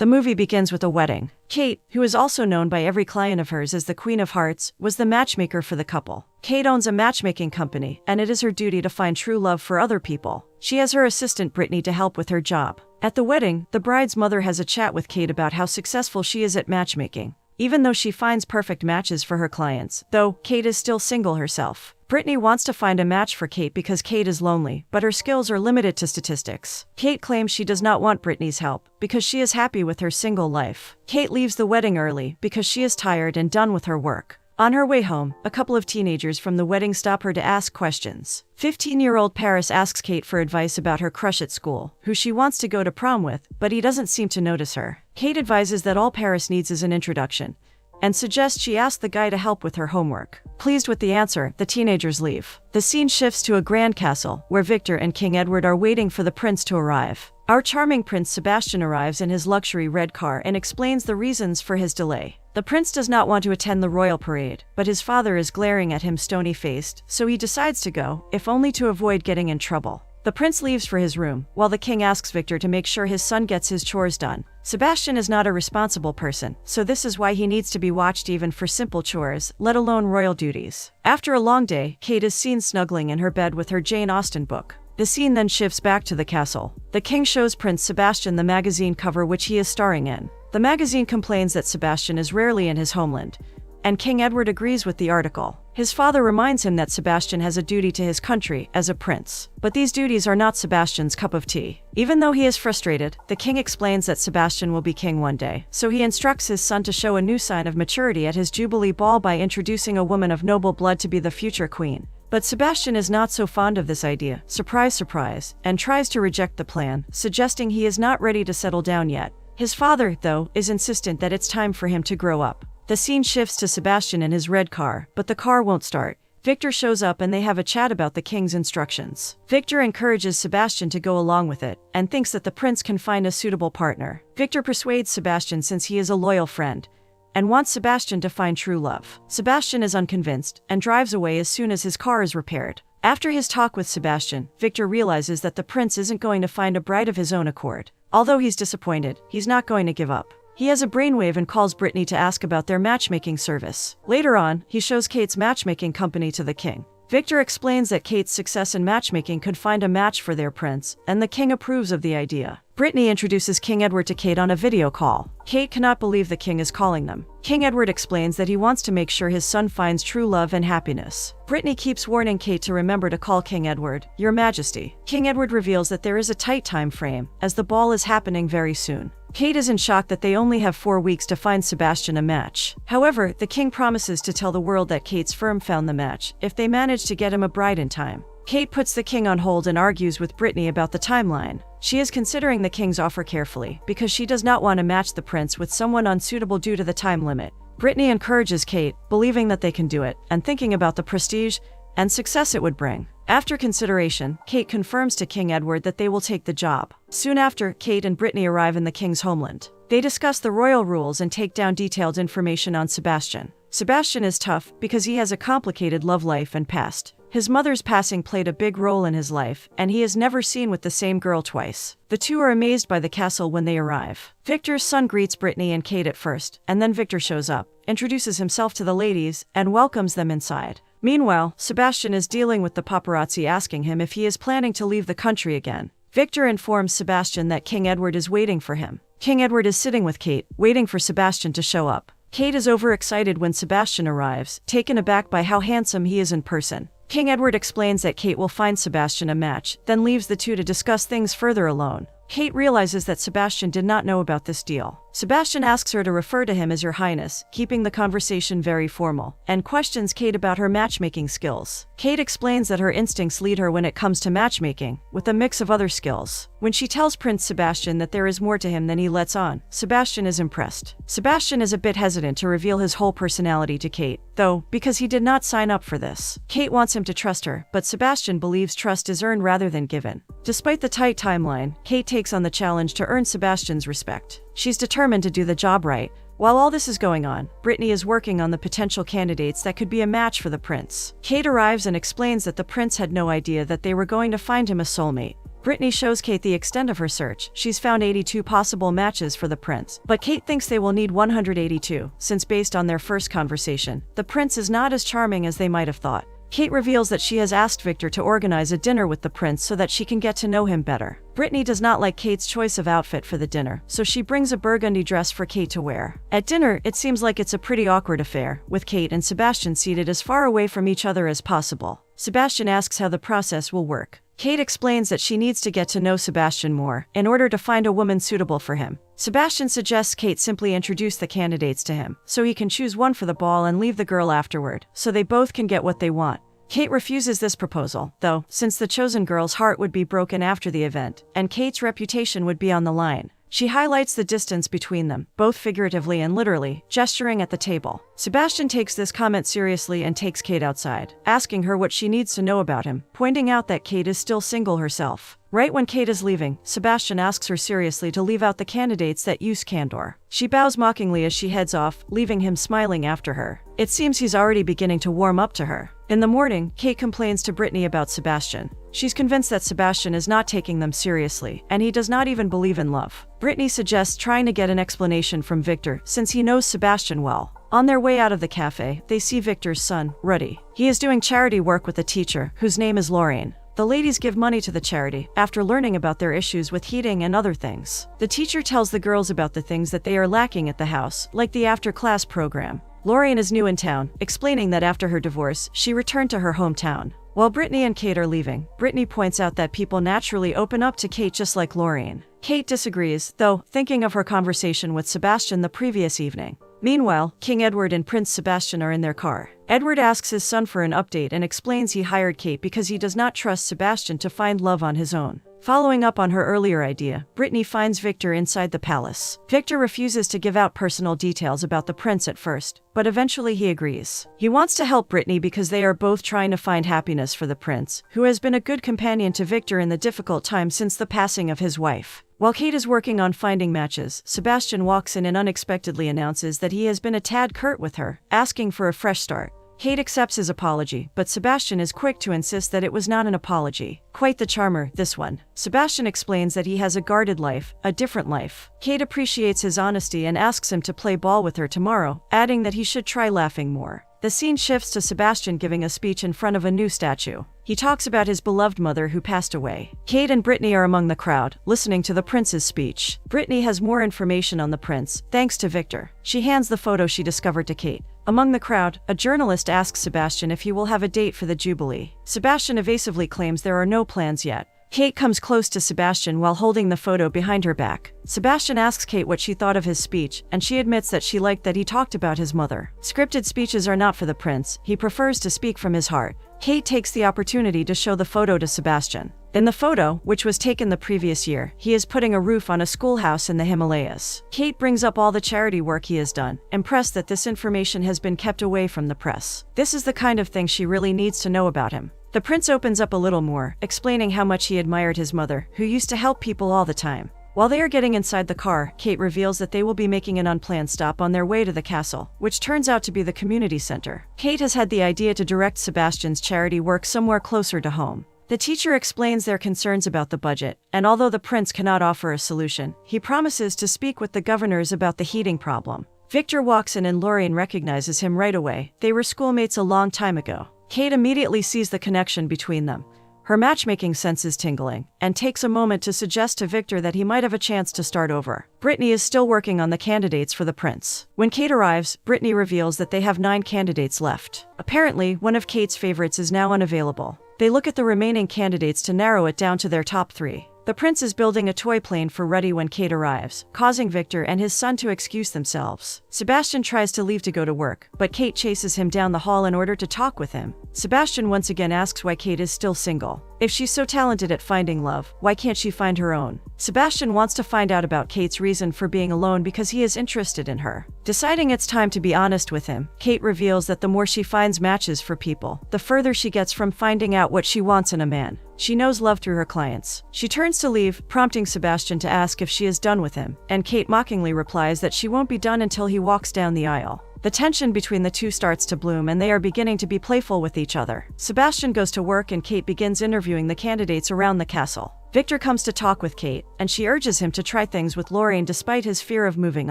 The movie begins with a wedding. Kate, who is also known by every client of hers as the Queen of Hearts, was the matchmaker for the couple. Kate owns a matchmaking company, and it is her duty to find true love for other people. She has her assistant Brittany to help with her job. At the wedding, the bride's mother has a chat with Kate about how successful she is at matchmaking, even though she finds perfect matches for her clients, though Kate is still single herself. Brittany wants to find a match for Kate because Kate is lonely, but her skills are limited to statistics. Kate claims she does not want Brittany's help because she is happy with her single life. Kate leaves the wedding early because she is tired and done with her work. On her way home, a couple of teenagers from the wedding stop her to ask questions. 15-year-old Paris asks Kate for advice about her crush at school, who she wants to go to prom with, but he doesn't seem to notice her. Kate advises that all Paris needs is an introduction, and suggests she ask the guy to help with her homework. Pleased with the answer, the teenagers leave. The scene shifts to a grand castle, where Victor and King Edward are waiting for the prince to arrive. Our charming Prince Sebastian arrives in his luxury red car and explains the reasons for his delay. The prince does not want to attend the royal parade, but his father is glaring at him stony-faced, so he decides to go, if only to avoid getting in trouble. The prince leaves for his room, while the king asks Victor to make sure his son gets his chores done. Sebastian is not a responsible person, so this is why he needs to be watched even for simple chores, let alone royal duties. After a long day, Kate is seen snuggling in her bed with her Jane Austen book. The scene then shifts back to the castle. The king shows Prince Sebastian the magazine cover which he is starring in. The magazine complains that Sebastian is rarely in his homeland, and King Edward agrees with the article. His father reminds him that Sebastian has a duty to his country as a prince, but these duties are not Sebastian's cup of tea. Even though he is frustrated, the king explains that Sebastian will be king one day, so he instructs his son to show a new sign of maturity at his Jubilee ball by introducing a woman of noble blood to be the future queen. But Sebastian is not so fond of this idea, surprise surprise, and tries to reject the plan, suggesting he is not ready to settle down yet. His father, though, is insistent that it's time for him to grow up. The scene shifts to Sebastian in his red car, but the car won't start. Victor shows up and they have a chat about the king's instructions. Victor encourages Sebastian to go along with it, and thinks that the prince can find a suitable partner. Victor persuades Sebastian since he is a loyal friend, and wants Sebastian to find true love. Sebastian is unconvinced, and drives away as soon as his car is repaired. After his talk with Sebastian, Victor realizes that the prince isn't going to find a bride of his own accord. Although he's disappointed, he's not going to give up. He has a brainwave and calls Brittany to ask about their matchmaking service. Later on, he shows Kate's matchmaking company to the king. Victor explains that Kate's success in matchmaking could find a match for their prince, and the king approves of the idea. Brittany introduces King Edward to Kate on a video call. Kate cannot believe the king is calling them. King Edward explains that he wants to make sure his son finds true love and happiness. Brittany keeps warning Kate to remember to call King Edward, Your Majesty. King Edward reveals that there is a tight time frame, as the ball is happening very soon. Kate is in shock that they only have 4 weeks to find Sebastian a match. However, the king promises to tell the world that Kate's firm found the match, if they manage to get him a bride in time. Kate puts the king on hold and argues with Brittany about the timeline. She is considering the king's offer carefully, because she does not want to match the prince with someone unsuitable due to the time limit. Brittany encourages Kate, believing that they can do it, and thinking about the prestige and success it would bring. After consideration, Kate confirms to King Edward that they will take the job. Soon after, Kate and Brittany arrive in the king's homeland. They discuss the royal rules and take down detailed information on Sebastian. Sebastian is tough because he has a complicated love life and past. His mother's passing played a big role in his life, and he is never seen with the same girl twice. The two are amazed by the castle when they arrive. Victor's son greets Brittany and Kate at first, and then Victor shows up, introduces himself to the ladies, and welcomes them inside. Meanwhile, Sebastian is dealing with the paparazzi asking him if he is planning to leave the country again. Victor informs Sebastian that King Edward is waiting for him. King Edward is sitting with Kate, waiting for Sebastian to show up. Kate is overexcited when Sebastian arrives, taken aback by how handsome he is in person. King Edward explains that Kate will find Sebastian a match, then leaves the two to discuss things further alone. Kate realizes that Sebastian did not know about this deal. Sebastian asks her to refer to him as Your Highness, keeping the conversation very formal, and questions Kate about her matchmaking skills. Kate explains that her instincts lead her when it comes to matchmaking, with a mix of other skills. When she tells Prince Sebastian that there is more to him than he lets on, Sebastian is impressed. Sebastian is a bit hesitant to reveal his whole personality to Kate, though, because he did not sign up for this. Kate wants him to trust her, but Sebastian believes trust is earned rather than given. Despite the tight timeline, Kate takes on the challenge to earn Sebastian's respect. She's determined to do the job right. While all this is going on, Brittany is working on the potential candidates that could be a match for the prince. Kate arrives and explains that the prince had no idea that they were going to find him a soulmate. Brittany shows Kate the extent of her search. She's found 82 possible matches for the prince, but Kate thinks they will need 182, since based on their first conversation, the prince is not as charming as they might have thought. Kate reveals that she has asked Victor to organize a dinner with the prince so that she can get to know him better. Brittany does not like Kate's choice of outfit for the dinner, so she brings a burgundy dress for Kate to wear. At dinner, it seems like it's a pretty awkward affair, with Kate and Sebastian seated as far away from each other as possible. Sebastian asks how the process will work. Kate explains that she needs to get to know Sebastian more in order to find a woman suitable for him. Sebastian suggests Kate simply introduce the candidates to him, so he can choose one for the ball and leave the girl afterward, so they both can get what they want. Kate refuses this proposal, though, since the chosen girl's heart would be broken after the event, and Kate's reputation would be on the line. She highlights the distance between them, both figuratively and literally, gesturing at the table. Sebastian takes this comment seriously and takes Kate outside, asking her what she needs to know about him, pointing out that Kate is still single herself. Right when Kate is leaving, Sebastian asks her seriously to leave out the candidates that use candor. She bows mockingly as she heads off, leaving him smiling after her. It seems he's already beginning to warm up to her. In the morning, Kate complains to Brittany about Sebastian. She's convinced that Sebastian is not taking them seriously, and he does not even believe in love. Brittany suggests trying to get an explanation from Victor, since he knows Sebastian well. On their way out of the cafe, they see Victor's son, Ruddy. He is doing charity work with a teacher, whose name is Lorraine. The ladies give money to the charity, after learning about their issues with heating and other things. The teacher tells the girls about the things that they are lacking at the house, like the after-class program. Lorraine is new in town, explaining that after her divorce, she returned to her hometown. While Brittany and Kate are leaving, Brittany points out that people naturally open up to Kate just like Lorraine. Kate disagrees, though, thinking of her conversation with Sebastian the previous evening. Meanwhile, King Edward and Prince Sebastian are in their car. Edward asks his son for an update and explains he hired Kate because he does not trust Sebastian to find love on his own. Following up on her earlier idea, Brittany finds Victor inside the palace. Victor refuses to give out personal details about the prince at first, but eventually he agrees. He wants to help Brittany because they are both trying to find happiness for the prince, who has been a good companion to Victor in the difficult time since the passing of his wife. While Kate is working on finding matches, Sebastian walks in and unexpectedly announces that he has been a tad curt with her, asking for a fresh start. Kate accepts his apology, but Sebastian is quick to insist that it was not an apology. Quite the charmer, this one. Sebastian explains that he has a guarded life, a different life. Kate appreciates his honesty and asks him to play ball with her tomorrow, adding that he should try laughing more. The scene shifts to Sebastian giving a speech in front of a new statue. He talks about his beloved mother who passed away. Kate and Brittany are among the crowd, listening to the prince's speech. Brittany has more information on the prince, thanks to Victor. She hands the photo she discovered to Kate. Among the crowd, a journalist asks Sebastian if he will have a date for the Jubilee. Sebastian evasively claims there are no plans yet. Kate comes close to Sebastian while holding the photo behind her back. Sebastian asks Kate what she thought of his speech, and she admits that she liked that he talked about his mother. Scripted speeches are not for the prince, he prefers to speak from his heart. Kate takes the opportunity to show the photo to Sebastian. In the photo, which was taken the previous year, he is putting a roof on a schoolhouse in the Himalayas. Kate brings up all the charity work he has done, impressed that this information has been kept away from the press. This is the kind of thing she really needs to know about him. The prince opens up a little more, explaining how much he admired his mother, who used to help people all the time. While they are getting inside the car, Kate reveals that they will be making an unplanned stop on their way to the castle, which turns out to be the community center. Kate has had the idea to direct Sebastian's charity work somewhere closer to home. The teacher explains their concerns about the budget, and although the prince cannot offer a solution, he promises to speak with the governors about the heating problem. Victor walks in and Lorraine recognizes him right away. They were schoolmates a long time ago. Kate immediately sees the connection between them. Her matchmaking sense is tingling, and takes a moment to suggest to Victor that he might have a chance to start over. Brittany is still working on the candidates for the prince. When Kate arrives, Brittany reveals that they have 9 candidates left. Apparently, one of Kate's favorites is now unavailable. They look at the remaining candidates to narrow it down to their top 3. The prince is building a toy plane for Ruddy when Kate arrives, causing Victor and his son to excuse themselves. Sebastian tries to leave to go to work, but Kate chases him down the hall in order to talk with him. Sebastian once again asks why Kate is still single. If she's so talented at finding love, why can't she find her own? Sebastian wants to find out about Kate's reason for being alone because he is interested in her. Deciding it's time to be honest with him, Kate reveals that the more she finds matches for people, the further she gets from finding out what she wants in a man. She knows love through her clients. She turns to leave, prompting Sebastian to ask if she is done with him, and Kate mockingly replies that she won't be done until he walks down the aisle. The tension between the two starts to bloom and they are beginning to be playful with each other. Sebastian goes to work and Kate begins interviewing the candidates around the castle. Victor comes to talk with Kate, and she urges him to try things with Lorraine despite his fear of moving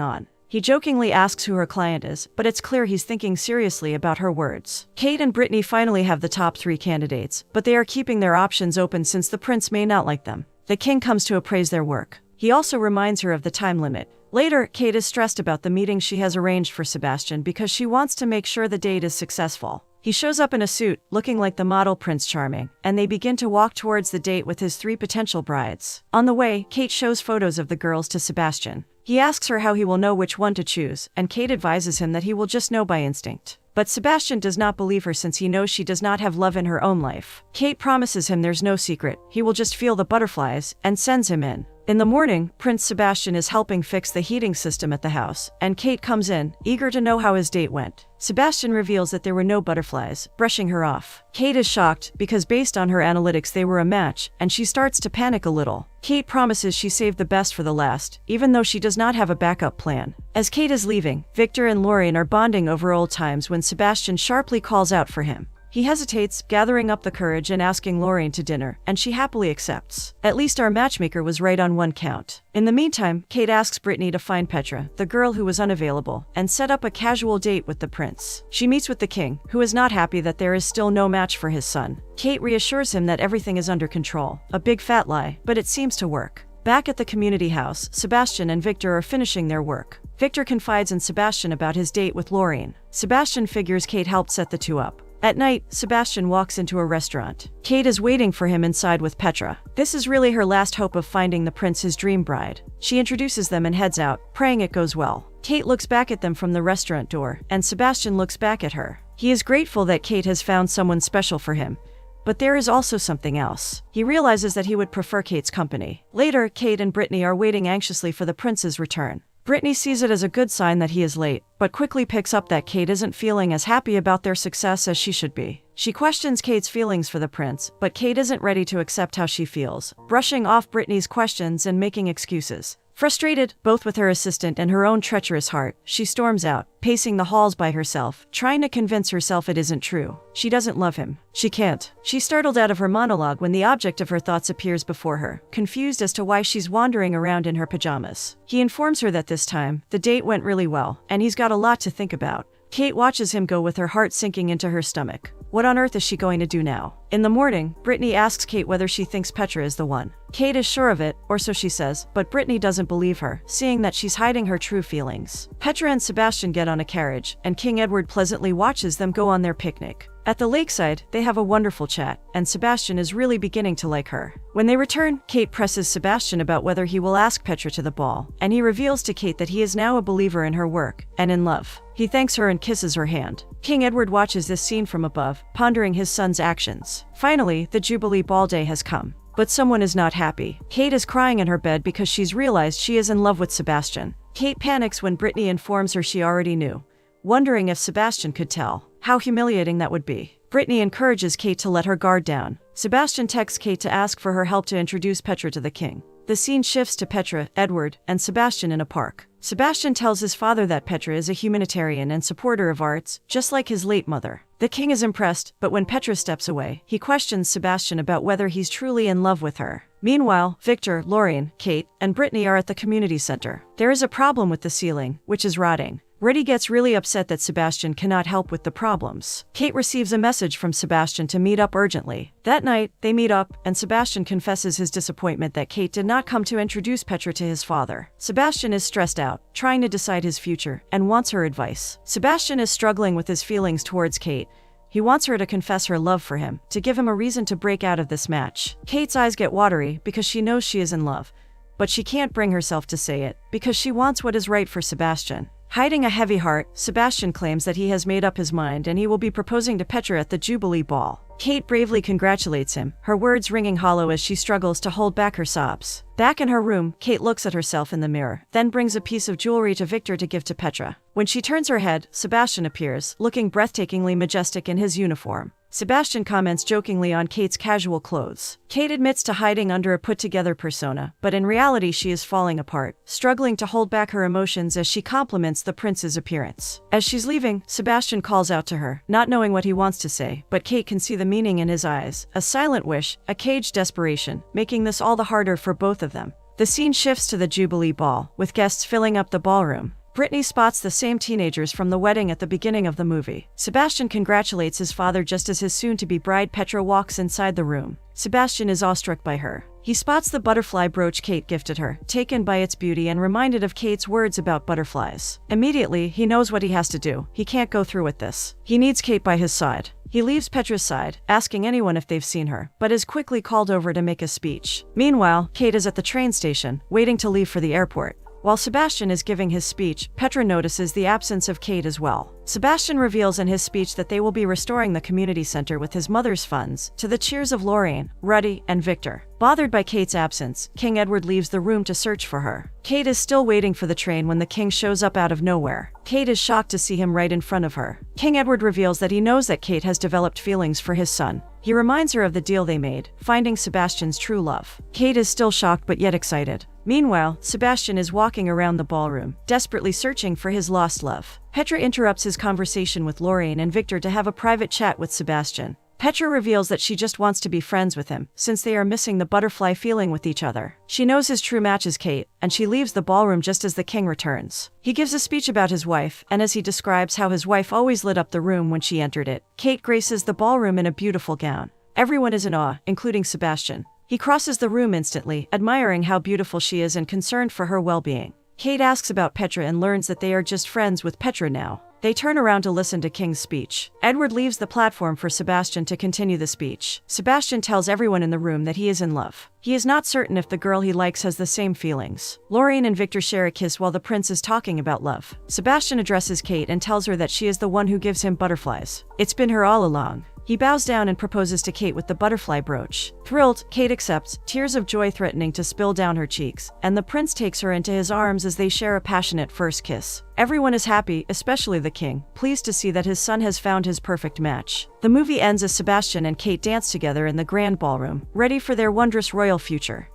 on. He jokingly asks who her client is, but it's clear he's thinking seriously about her words. Kate and Brittany finally have the top 3 candidates, but they are keeping their options open since the prince may not like them. The king comes to appraise their work. He also reminds her of the time limit. Later, Kate is stressed about the meeting she has arranged for Sebastian because she wants to make sure the date is successful. He shows up in a suit, looking like the model Prince Charming, and they begin to walk towards the date with his 3 potential brides. On the way, Kate shows photos of the girls to Sebastian. He asks her how he will know which one to choose, and Kate advises him that he will just know by instinct. But Sebastian does not believe her since he knows she does not have love in her own life. Kate promises him there's no secret, he will just feel the butterflies, and sends him in. In the morning, Prince Sebastian is helping fix the heating system at the house, and Kate comes in, eager to know how his date went. Sebastian reveals that there were no butterflies, brushing her off. Kate is shocked, because based on her analytics they were a match, and she starts to panic a little. Kate promises she saved the best for the last, even though she does not have a backup plan. As Kate is leaving, Victor and Lorraine are bonding over old times when Sebastian sharply calls out for him. He hesitates, gathering up the courage and asking Lorraine to dinner, and she happily accepts. At least our matchmaker was right on one count. In the meantime, Kate asks Brittany to find Petra, the girl who was unavailable, and set up a casual date with the prince. She meets with the king, who is not happy that there is still no match for his son. Kate reassures him that everything is under control. A big fat lie, but it seems to work. Back at the community house, Sebastian and Victor are finishing their work. Victor confides in Sebastian about his date with Lorraine. Sebastian figures Kate helped set the two up. At night, Sebastian walks into a restaurant. Kate is waiting for him inside with Petra. This is really her last hope of finding the prince's dream bride. She introduces them and heads out, praying it goes well. Kate looks back at them from the restaurant door, and Sebastian looks back at her. He is grateful that Kate has found someone special for him. But there is also something else. He realizes that he would prefer Kate's company. Later, Kate and Brittany are waiting anxiously for the prince's return. Brittany sees it as a good sign that he is late, but quickly picks up that Kate isn't feeling as happy about their success as she should be. She questions Kate's feelings for the prince, but Kate isn't ready to accept how she feels, brushing off Brittany's questions and making excuses. Frustrated, both with her assistant and her own treacherous heart, she storms out, pacing the halls by herself, trying to convince herself it isn't true. She doesn't love him. She can't. She's startled out of her monologue when the object of her thoughts appears before her, confused as to why she's wandering around in her pajamas. He informs her that this time, the date went really well, and he's got a lot to think about. Kate watches him go with her heart sinking into her stomach. What on earth is she going to do now? In the morning, Brittany asks Kate whether she thinks Petra is the one. Kate is sure of it, or so she says, but Brittany doesn't believe her, seeing that she's hiding her true feelings. Petra and Sebastian get on a carriage, and King Edward pleasantly watches them go on their picnic. At the lakeside, they have a wonderful chat, and Sebastian is really beginning to like her. When they return, Kate presses Sebastian about whether he will ask Petra to the ball, and he reveals to Kate that he is now a believer in her work, and in love. He thanks her and kisses her hand. King Edward watches this scene from above, pondering his son's actions. Finally, the Jubilee Ball day has come. But someone is not happy. Kate is crying in her bed because she's realized she is in love with Sebastian. Kate panics when Brittany informs her she already knew, wondering if Sebastian could tell. How humiliating that would be. Brittany encourages Kate to let her guard down. Sebastian texts Kate to ask for her help to introduce Petra to the king. The scene shifts to Petra, Edward, and Sebastian in a park. Sebastian tells his father that Petra is a humanitarian and supporter of arts, just like his late mother. The king is impressed, but when Petra steps away, he questions Sebastian about whether he's truly in love with her. Meanwhile, Victor, Lorraine, Kate, and Brittany are at the community center. There is a problem with the ceiling, which is rotting. Reddy gets really upset that Sebastian cannot help with the problems. Kate receives a message from Sebastian to meet up urgently. That night, they meet up, and Sebastian confesses his disappointment that Kate did not come to introduce Petra to his father. Sebastian is stressed out, trying to decide his future, and wants her advice. Sebastian is struggling with his feelings towards Kate. He wants her to confess her love for him, to give him a reason to break out of this match. Kate's eyes get watery because she knows she is in love, but she can't bring herself to say it, because she wants what is right for Sebastian. Hiding a heavy heart, Sebastian claims that he has made up his mind and he will be proposing to Petra at the Jubilee Ball. Kate bravely congratulates him, her words ringing hollow as she struggles to hold back her sobs. Back in her room, Kate looks at herself in the mirror, then brings a piece of jewelry to Victor to give to Petra. When she turns her head, Sebastian appears, looking breathtakingly majestic in his uniform. Sebastian comments jokingly on Kate's casual clothes. Kate admits to hiding under a put-together persona, but in reality she is falling apart, struggling to hold back her emotions as she compliments the prince's appearance. As she's leaving, Sebastian calls out to her, not knowing what he wants to say, but Kate can see the meaning in his eyes, a silent wish, a caged desperation, making this all the harder for both of them. The scene shifts to the Jubilee Ball, with guests filling up the ballroom. Brittany spots the same teenagers from the wedding at the beginning of the movie. Sebastian congratulates his father just as his soon-to-be bride Petra walks inside the room. Sebastian is awestruck by her. He spots the butterfly brooch Kate gifted her, taken by its beauty and reminded of Kate's words about butterflies. Immediately, he knows what he has to do. He can't go through with this. He needs Kate by his side. He leaves Petra's side, asking anyone if they've seen her, but is quickly called over to make a speech. Meanwhile, Kate is at the train station, waiting to leave for the airport. While Sebastian is giving his speech, Petra notices the absence of Kate as well. Sebastian reveals in his speech that they will be restoring the community center with his mother's funds, to the cheers of Lorraine, Ruddy, and Victor. Bothered by Kate's absence, King Edward leaves the room to search for her. Kate is still waiting for the train when the king shows up out of nowhere. Kate is shocked to see him right in front of her. King Edward reveals that he knows that Kate has developed feelings for his son. He reminds her of the deal they made, finding Sebastian's true love. Kate is still shocked but yet excited. Meanwhile, Sebastian is walking around the ballroom, desperately searching for his lost love. Petra interrupts his conversation with Lorraine and Victor to have a private chat with Sebastian. Petra reveals that she just wants to be friends with him, since they are missing the butterfly feeling with each other. She knows his true match is Kate, and she leaves the ballroom just as the king returns. He gives a speech about his wife, and as he describes how his wife always lit up the room when she entered it, Kate graces the ballroom in a beautiful gown. Everyone is in awe, including Sebastian. He crosses the room instantly, admiring how beautiful she is and concerned for her well-being. Kate asks about Petra and learns that they are just friends with Petra now. They turn around to listen to King's speech. Edward leaves the platform for Sebastian to continue the speech. Sebastian tells everyone in the room that he is in love. He is not certain if the girl he likes has the same feelings. Lorraine and Victor share a kiss while the prince is talking about love. Sebastian addresses Kate and tells her that she is the one who gives him butterflies. It's been her all along. He bows down and proposes to Kate with the butterfly brooch. Thrilled, Kate accepts, tears of joy threatening to spill down her cheeks, and the prince takes her into his arms as they share a passionate first kiss. Everyone is happy, especially the king, pleased to see that his son has found his perfect match. The movie ends as Sebastian and Kate dance together in the grand ballroom, ready for their wondrous royal future.